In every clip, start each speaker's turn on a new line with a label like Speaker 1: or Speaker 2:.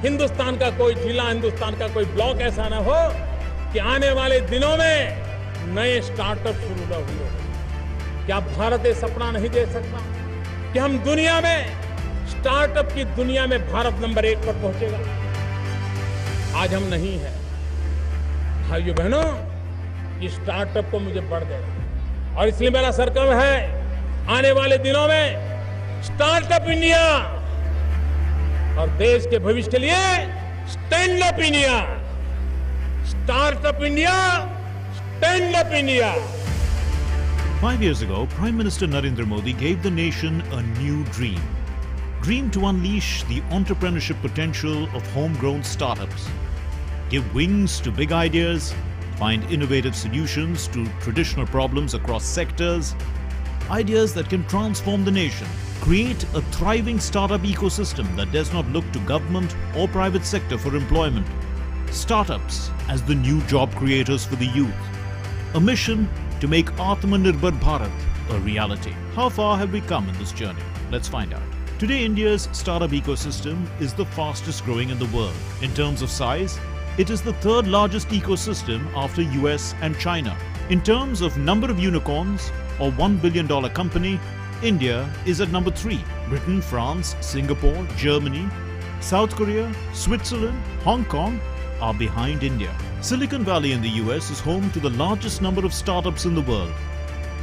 Speaker 1: हिंदुस्तान का कोई जिला, हिंदुस्तान का कोई ब्लॉक ऐसा ना हो कि आने वाले दिनों में नए स्टार्टअप शुरू न हुए हो। क्या भारत ये सपना नहीं देख सकता कि हम दुनिया में स्टार्टअप की दुनिया में भारत नंबर 1 पर पहुंचेगा? आज हम नहीं है। भाइयों बहनों, ये स्टार्टअप को मुझे बढ़ देना, और इसलिए मेरा संकल्प है आने वाले दिनों में स्टार्टअप इंडिया और देश के भविष्य के लिए stand up India. Startup India, stand up India.
Speaker 2: 5 years ago, Prime Minister Narendra Modi gave the nation a new dream. Dream to unleash the entrepreneurship potential of homegrown startups. Give wings to big ideas, find innovative solutions to traditional problems across sectors, ideas that can transform the nation. Create a thriving startup ecosystem that does not look to government or private sector for employment. Startups as the new job creators for the youth. A mission to make Atmanirbhar Bharat a reality. How far have we come in this journey? Let's find out. Today, India's startup ecosystem is the fastest growing in the world. In terms of size, it is the third largest ecosystem after US and China. In terms of number of unicorns or $1 billion company, India is at number 3. Britain, France, Singapore, Germany, South Korea, Switzerland, Hong Kong are behind India. Silicon Valley in the US is home to the largest number of startups in the world.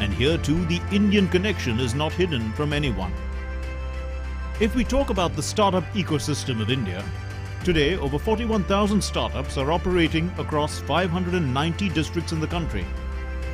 Speaker 2: And here too, the Indian connection is not hidden from anyone. If we talk about the startup ecosystem of India, today over 41,000 startups are operating across 590 districts in the country.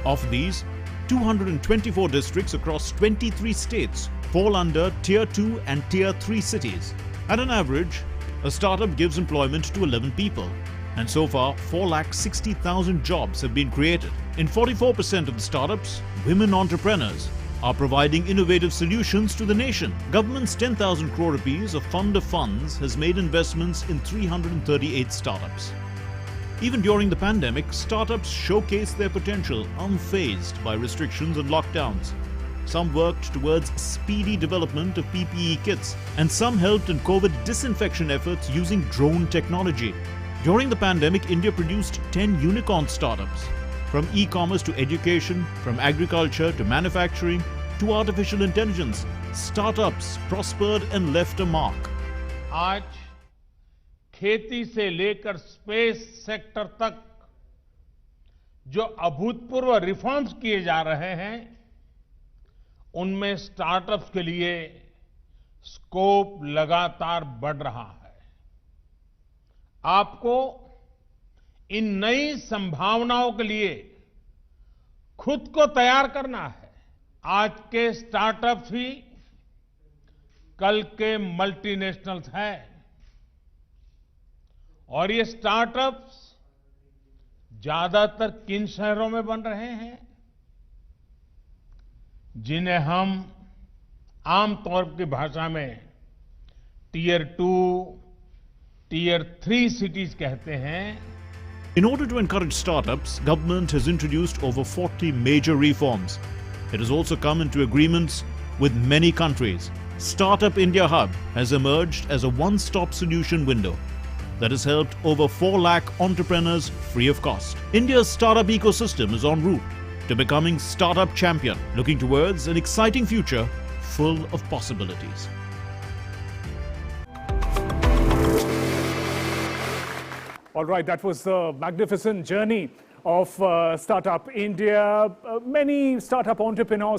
Speaker 2: Of these, 224 districts across 23 states fall under Tier 2 and Tier 3 cities. At an average, a startup gives employment to 11 people. And so far, 460,000 jobs have been created. In 44% of the startups, women entrepreneurs are providing innovative solutions to the nation. Government's 10,000 crore rupees of fund of funds has made investments in 338 startups. Even during the pandemic, startups showcased their potential unfazed by restrictions and lockdowns. Some worked towards speedy development of PPE kits, and some helped in COVID disinfection efforts using drone technology. During the pandemic, India produced 10 unicorn startups. From e-commerce to education, from agriculture to manufacturing to artificial intelligence, startups prospered and left a mark.
Speaker 1: आज खेती से लेकर space sector तक जो अभूतपूर्व reforms किए जा रहे हैं, उनमें स्टार्टअप्स के लिए स्कोप लगातार बढ़ रहा है। आपको इन नई संभावनाओं के लिए खुद को तैयार करना है। आज के स्टार्टअप्स ही कल के मल्टीनेशनल्स हैं, और ये स्टार्टअप्स ज्यादातर किन शहरों में बन रहे हैं, जिन्हें हम आमतौर की भाषा में टीयर 2, टीयर 3 cities कहते हैं।
Speaker 2: In order to encourage startups, government has introduced over 40 major reforms. It has also come into agreements with many countries. Startup India Hub has emerged as a one-stop solution window that has helped over 4 lakh entrepreneurs free of cost. India's startup ecosystem is en route to becoming startup champion, looking towards an exciting future full of possibilities.
Speaker 3: All right, that was the magnificent journey of Startup India. Many startup entrepreneurs